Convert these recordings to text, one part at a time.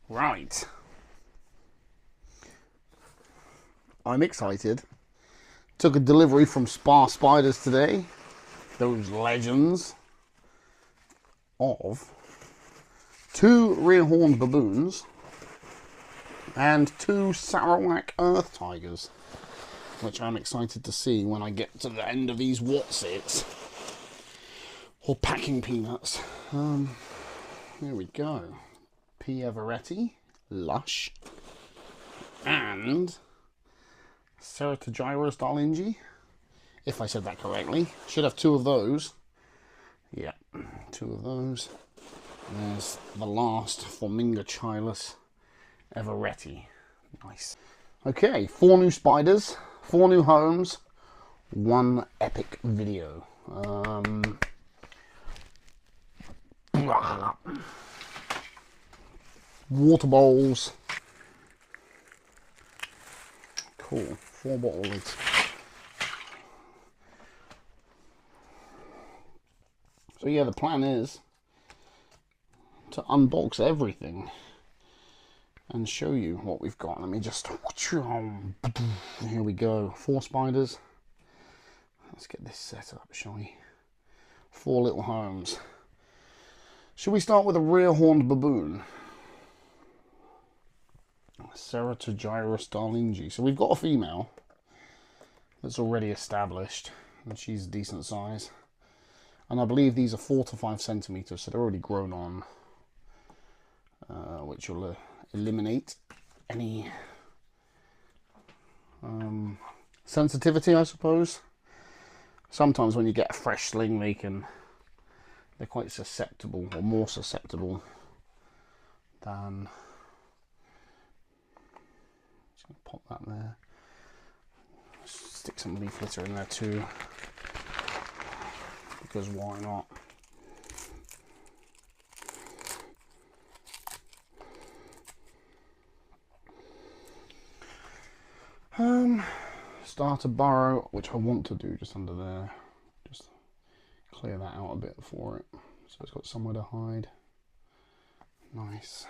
Right. I'm excited. Took a delivery from Spa Spiders today. Those legends of 2 rear-horned baboons and 2 Sarawak earth tigers, which I'm excited to see when I get to the end of these Watsits or packing peanuts. Here we go. P. Everetti, Lush, and Ceratogyrus darlingi, if I said that correctly. Should have 2 of those. Yeah, 2 of those. And there's the last Formingachilus Everetti. Nice. Okay, 4 new spiders, 4 new homes, 1 epic video. Water bowls. Cool. 4 bottle lids. So yeah, the plan is to unbox everything and show you what we've got. Let me just... Here we go. 4 spiders. Let's get this set up, shall we? 4 little homes. Should we start with a rear-horned baboon? Ceratogyrus darlingi. So we've got a female that's already established, and she's a decent size. And I believe these are 4 to 5 centimeters, so they're already grown on, which will eliminate any sensitivity, I suppose. Sometimes when you get a fresh sling, they're quite susceptible, or more susceptible than... Just gonna pop that there. Stick some leaf litter in there too, because why not? Start a burrow, which I want to do just under there. Just clear that out a bit for it, so it's got somewhere to hide. Nice.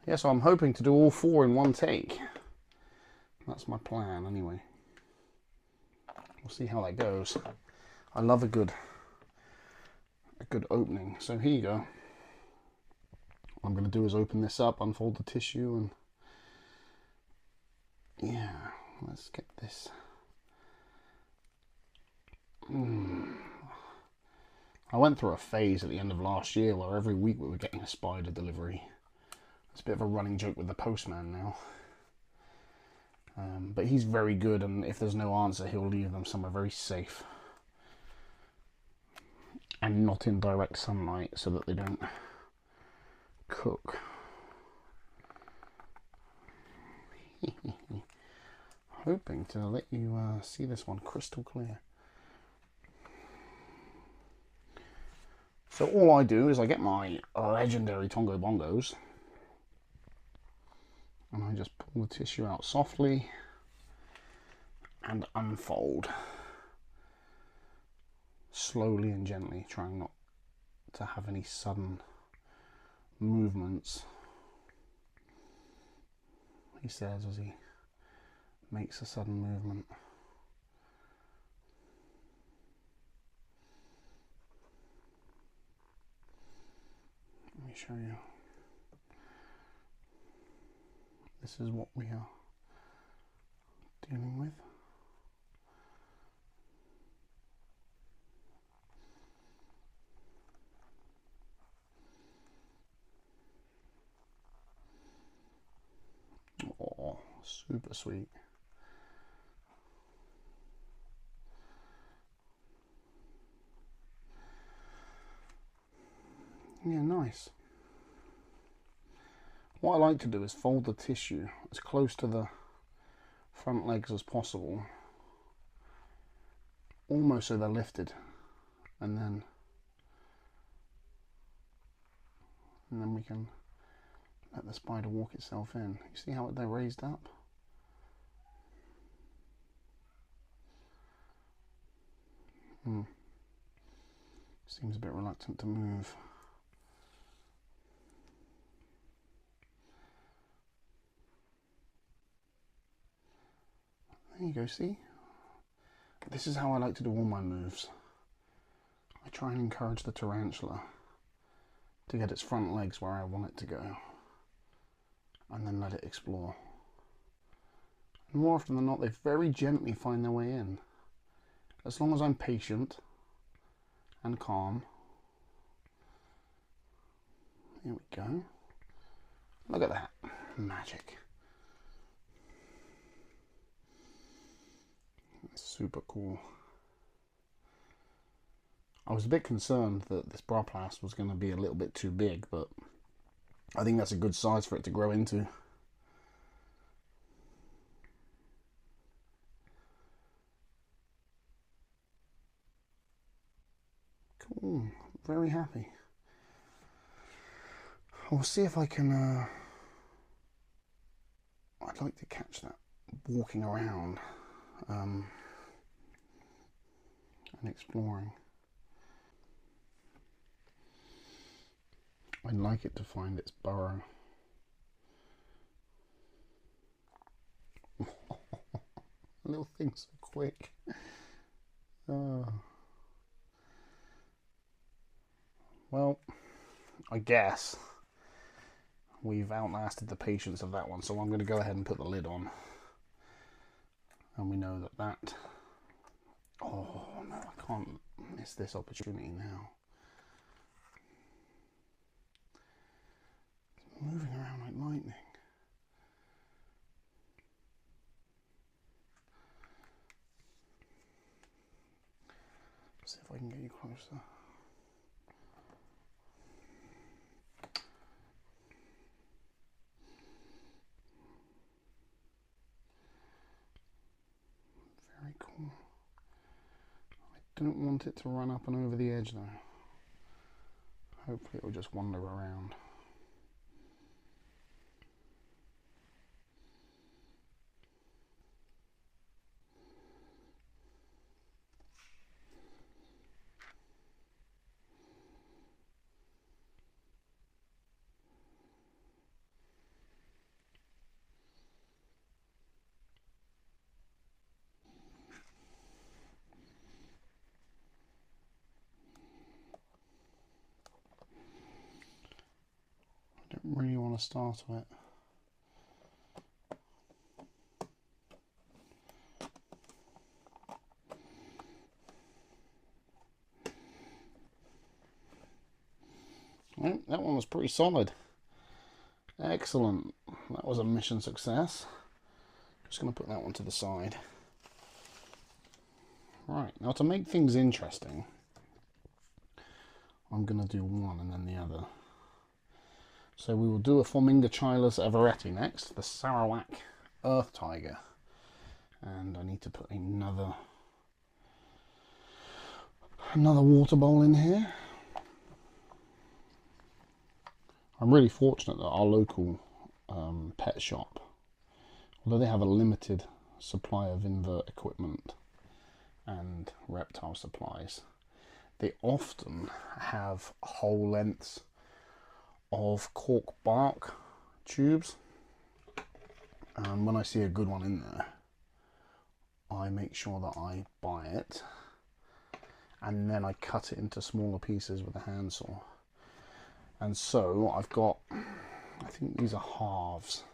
Yeah, so I'm hoping to do all 4 in one take. That's my plan, anyway. We'll see how that goes. I love a good opening. So here you go. What I'm going to do is open this up, unfold the tissue, and yeah, let's get this. I went through a phase at the end of last year where every week we were getting a spider delivery. It's a bit of a running joke with the postman now. But he's very good, and if there's no answer, he'll leave them somewhere very safe and not in direct sunlight so that they don't cook. Hoping to let you see this one crystal clear. So all I do is I get my legendary Tongo Bongos and I just pull the tissue out softly and unfold slowly and gently, trying not to have any sudden movements, he says as he makes a sudden movement. Let me show you. This is what we are dealing with. Oh, super sweet. Yeah, nice. What I like to do is fold the tissue as close to the front legs as possible, almost so they're lifted, and then we can let the spider walk itself in. You see how they're raised up? Seems a bit reluctant to move. There you go, see? This is how I like to do all my moves. I try and encourage the tarantula to get its front legs where I want it to go, and then let it explore. And more often than not, they very gently find their way in. As long as I'm patient and calm. Here we go. Look at that. Magic. Super cool. I was a bit concerned that this broplast was going to be a little bit too big, but I think that's a good size for it to grow into. Cool. Very happy. I'll see if I can... I'd like to catch that walking around and exploring. I'd like it to find its burrow. Little thing's so quick. Well, I guess we've outlasted the patience of that one, so I'm going to go ahead and put the lid on. And we know that... Oh no, I can't miss this opportunity now. It's moving around like lightning. See if I can get you closer. Very cool. I don't want it to run up and over the edge though. Hopefully it will just wander around. Really want to startle it. Well, that one was pretty solid. Excellent. That was a mission success. Just going to put that one to the side. Right, now to make things interesting, I'm going to do one and then the other. So we will do a Formingachilus everetti next, the Sarawak Earth Tiger. And I need to put another water bowl in here. I'm really fortunate that our local pet shop, although they have a limited supply of invert equipment and reptile supplies, they often have whole lengths of cork bark tubes, and when I see a good one in there, I make sure that I buy it and then I cut it into smaller pieces with a handsaw. And so I've got, I think these are halves,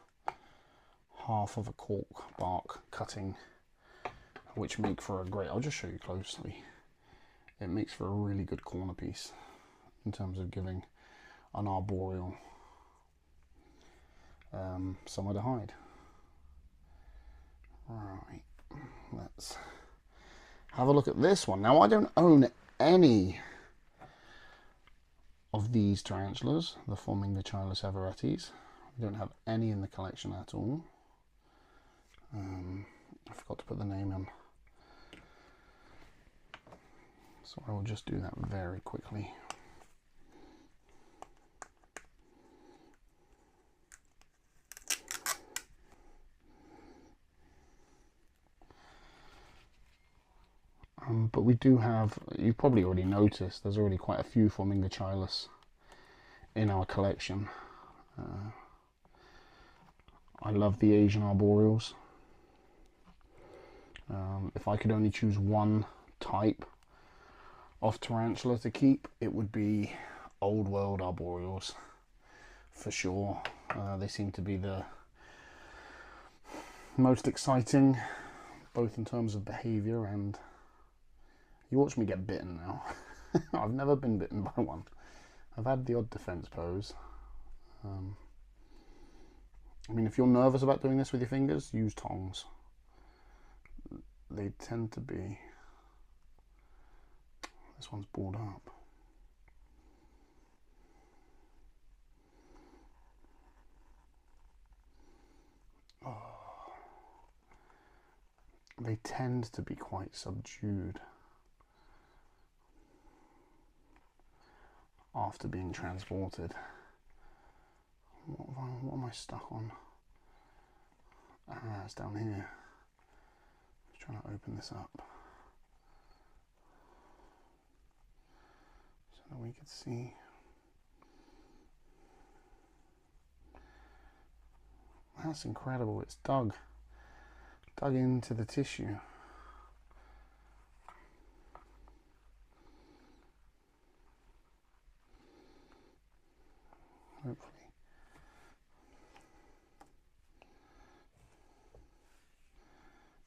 half of a cork bark cutting, which make for a great, I'll just show you closely, it makes for a really good corner piece in terms of giving an arboreal somewhere to hide. Right, let's have a look at this one. Now I don't own any of these tarantulas, the Formingachilus everettis. I don't have any in the collection at all. I forgot to put the name in, so I will just do that very quickly. But we do have, you've probably already noticed, there's already quite a few Formingachilus in our collection. I love the Asian arboreals. If I could only choose one type of tarantula to keep, it would be old world arboreals for sure. They seem to be the most exciting, both in terms of behaviour and... You watch me get bitten now. I've never been bitten by one. I've had the odd defence pose. I mean, if you're nervous about doing this with your fingers, use tongs. They tend to be... This one's balled up. Oh. They tend to be quite subdued after being transported. What am I stuck on? Ah, it's down here. Just trying to open this up so that we could see. That's incredible. It's dug into the tissue. Hopefully.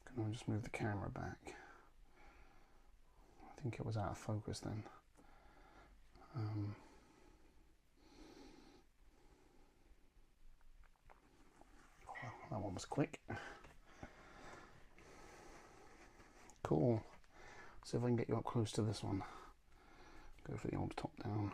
Can I just move the camera back? I think it was out of focus then. That one was quick. Cool. See if I can get you up close to this one. Go for the old top down.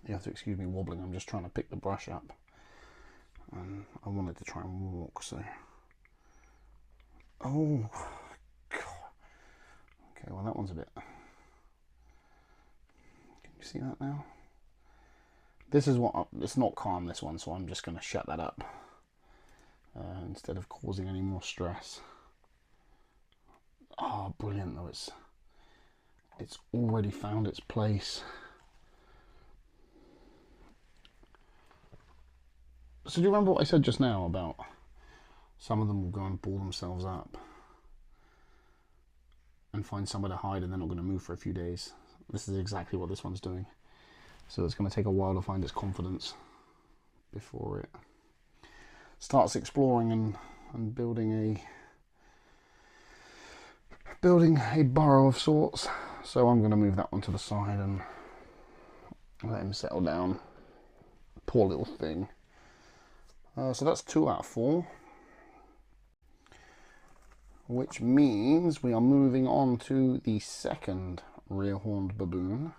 You have to excuse me wobbling, I'm just trying to pick the brush up. And I wanted to try and walk, so... Oh, God. Okay, well that one's a bit... Can you see that now? This is what... It's not calm, this one, so I'm just going to shut that up. Instead of causing any more stress. Oh, brilliant though, it's already found its place. So do you remember what I said just now about some of them will go and ball themselves up and find somewhere to hide and they're not going to move for a few days? This is exactly what this one's doing. So it's going to take a while to find its confidence before it starts exploring and building a burrow of sorts. So I'm going to move that one to the side and let him settle down. Poor little thing. So that's 2 out of 4, which means we are moving on to the second rear-horned baboon.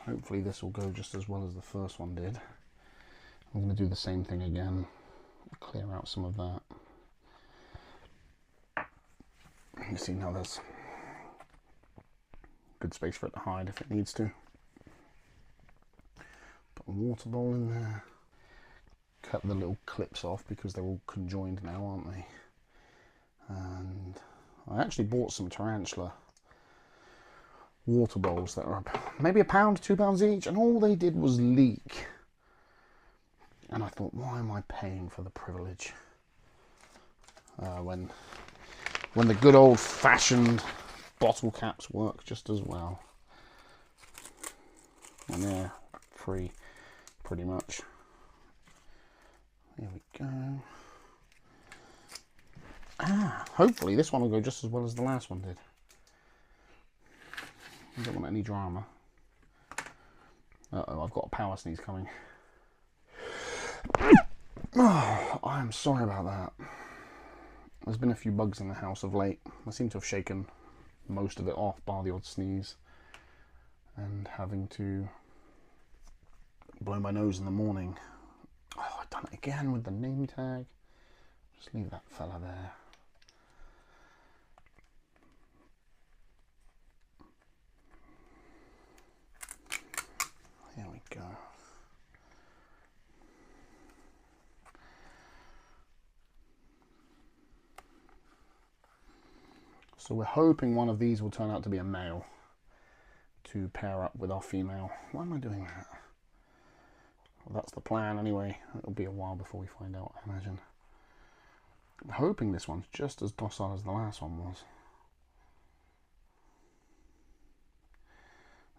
Hopefully this will go just as well as the first one did. I'm going to do the same thing again, clear out some of that. You see now there's good space for it to hide if it needs to. Put a water bowl in there. Cut the little clips off because they're all conjoined now, aren't they? And I actually bought some tarantula water bowls that are maybe £1, £2 each, and all they did was leak. And I thought, why am I paying for the privilege? When the good old-fashioned bottle caps work just as well. And they're free, pretty much. There we go. Ah, hopefully this one will go just as well as the last one did. I don't want any drama. Uh-oh, I've got a power sneeze coming. Oh, I am sorry about that. There's been a few bugs in the house of late. I seem to have shaken most of it off, bar the odd sneeze. And having to blow my nose in the morning. Oh, I've done it again with the name tag. Just leave that fella there. There we go. So we're hoping one of these will turn out to be a male. to pair up with our female. Why am I doing that? Well, that's the plan anyway. It'll be a while before we find out, I imagine. I'm hoping this one's just as docile as the last one was.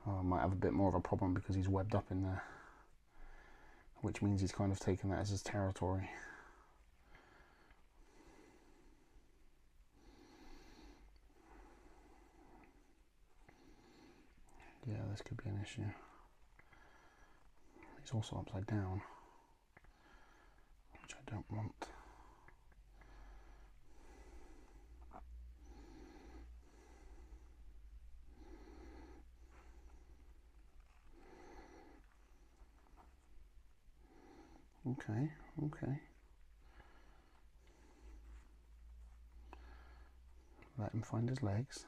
I might have a bit more of a problem because he's webbed up in there, which means he's kind of taken that as his territory. Yeah, this could be an issue. He's also upside down, which I don't want. Okay, okay. Let him find his legs.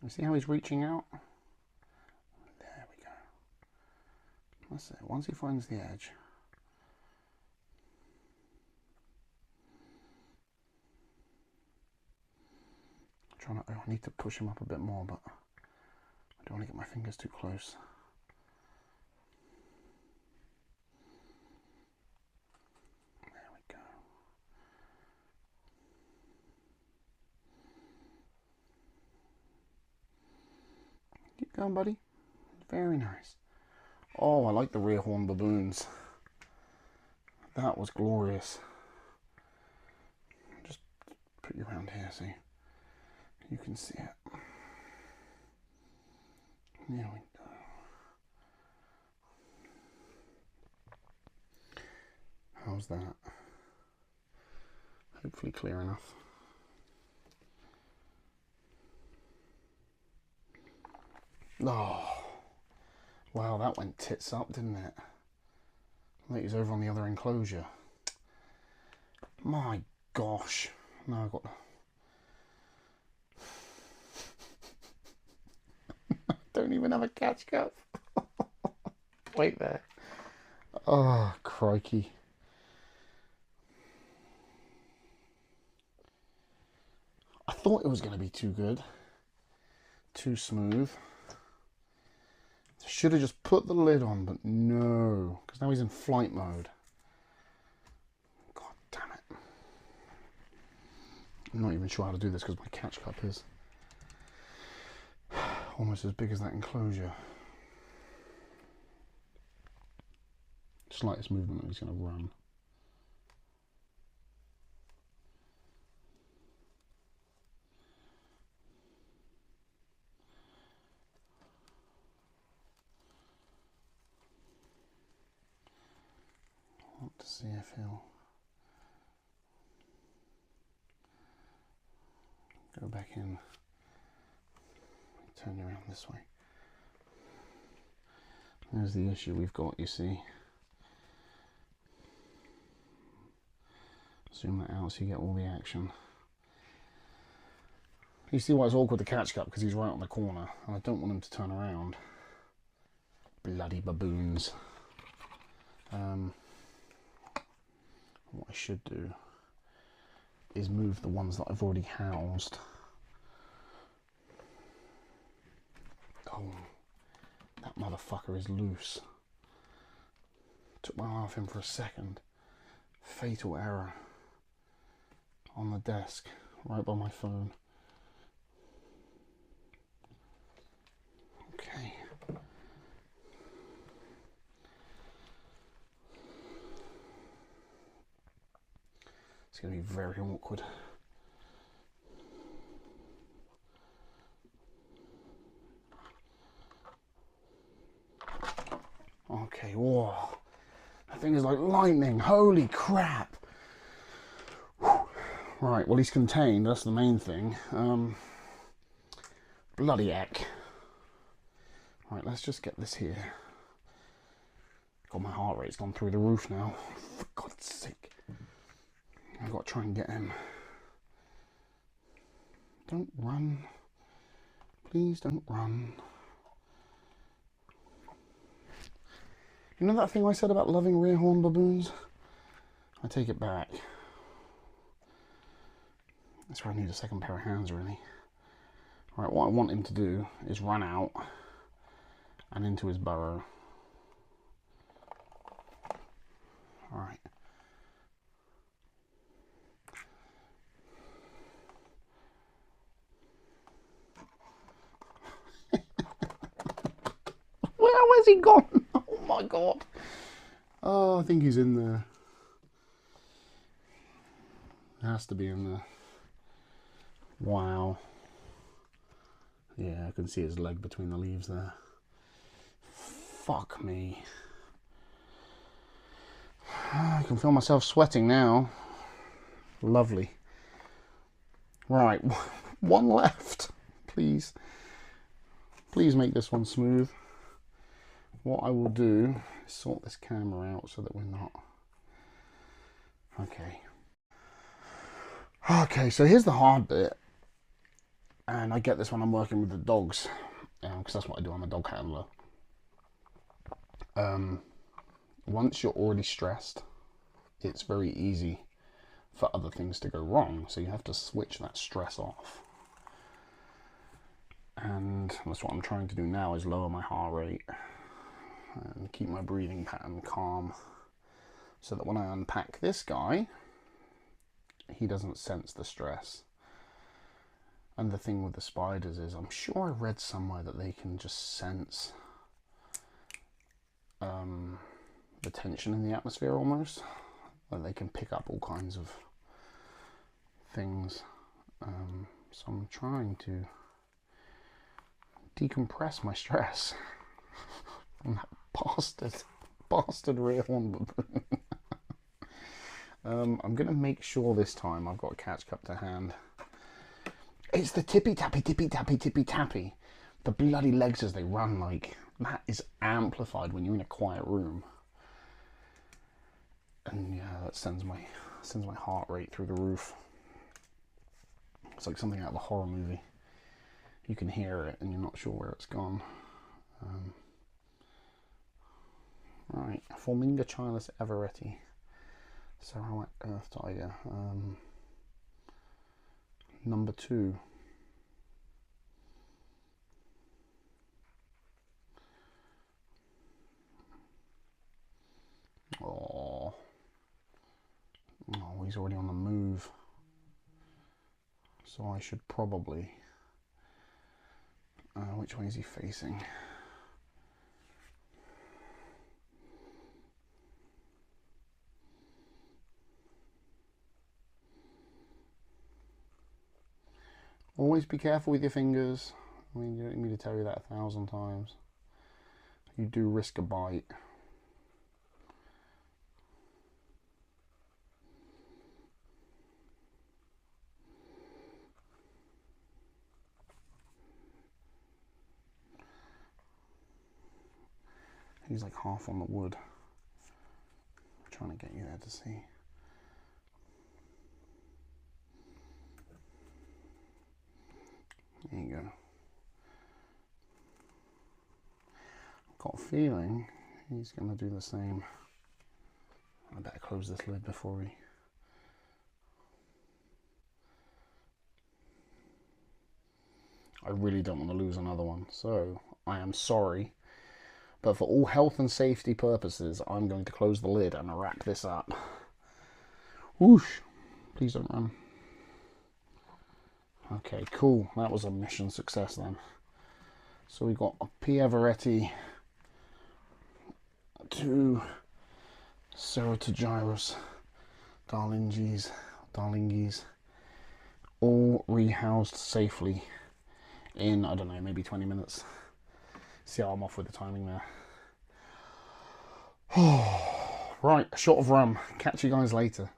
You see how he's reaching out? There we go. That's it. Once he finds the edge. I need to push him up a bit more, but I don't want to get my fingers too close. There we go. Keep going, buddy. Very nice. Oh, I like the rear horn baboons. That was glorious. Just put you around here so you can see it. There we go. How's that? Hopefully clear enough. Oh, wow, that went tits up, didn't it? I think he's over on the other enclosure. My gosh. No, I've got... I don't even have a catch cup. Wait there. Oh, crikey. I thought it was going to be too good. Too smooth. Should have just put the lid on, but no. Because now he's in flight mode. God damn it. I'm not even sure how to do this because my catch cup is almost as big as that enclosure. Slightest movement and he's going to run. I want to see if he'll go back in. Turn you around this way. There's the issue we've got, you see. Zoom that out so you get all the action. You see why it's awkward to catch cup, because he's right on the corner and I don't want him to turn around. Bloody baboons. What I should do is move the ones that I've already housed. Oh, that motherfucker is loose. Took my eye off him for a second. Fatal error. On the desk, right by my phone. Okay. It's going to be very awkward. Okay, whoa. That thing is like lightning. Holy crap. Whew. Right, well, he's contained. That's the main thing. Bloody heck. Right, let's just get this here. God, my heart rate's gone through the roof now. For God's sake. I've got to try and get him. Don't run. Please don't run. You know that thing I said about loving rear horn baboons? I take it back. That's where I need a second pair of hands, really. Right, what I want him to do is run out and into his burrow. Alright. Where's he gone? Oh my god. Oh, I think he's in there. Has to be in there. Wow. Yeah, I can see his leg between the leaves there. Fuck me. I can feel myself sweating now. Lovely. Right, one left. Please. Please make this one smooth. What I will do is sort this camera out so that we're not... Okay. Okay, so here's the hard bit. And I get this when I'm working with the dogs, because that's what I do. I'm a dog handler. Once you're already stressed, it's very easy for other things to go wrong. So you have to switch that stress off. And that's what I'm trying to do now, is lower my heart rate and keep my breathing pattern calm, so that when I unpack this guy, he doesn't sense the stress. And the thing with the spiders is, I'm sure I read somewhere that they can just sense the tension in the atmosphere almost. That they can pick up all kinds of things. So I'm trying to decompress my stress from that bastard rear horn baboon. I'm going to make sure this time I've got a catch cup to hand. It's the tippy tappy, tippy tappy, tippy tappy. The bloody legs as they run, like, that is amplified when you're in a quiet room. And yeah, that sends my heart rate through the roof. It's like something out of a horror movie. You can hear it and you're not sure where it's gone. Right, Forminga Chilus everetti. Sarawak Earth Tiger. Number 2. Oh, he's already on the move. So I should probably... which way is he facing? Always be careful with your fingers. I mean, you don't need me to tell you that 1,000 times. You do risk a bite. He's like half on the wood. I'm trying to get you there to see. There you go. I've got a feeling he's going to do the same. I better close this lid before we... I really don't want to lose another one, so I am sorry. But for all health and safety purposes, I'm going to close the lid and wrap this up. Whoosh! Please don't run. Okay, cool. That was a mission success then. So we got a P. everetti, 2 Ceratogyrus darlingis, all rehoused safely in, I don't know, maybe 20 minutes. See how I'm off with the timing there. Right, a shot of rum. Catch you guys later.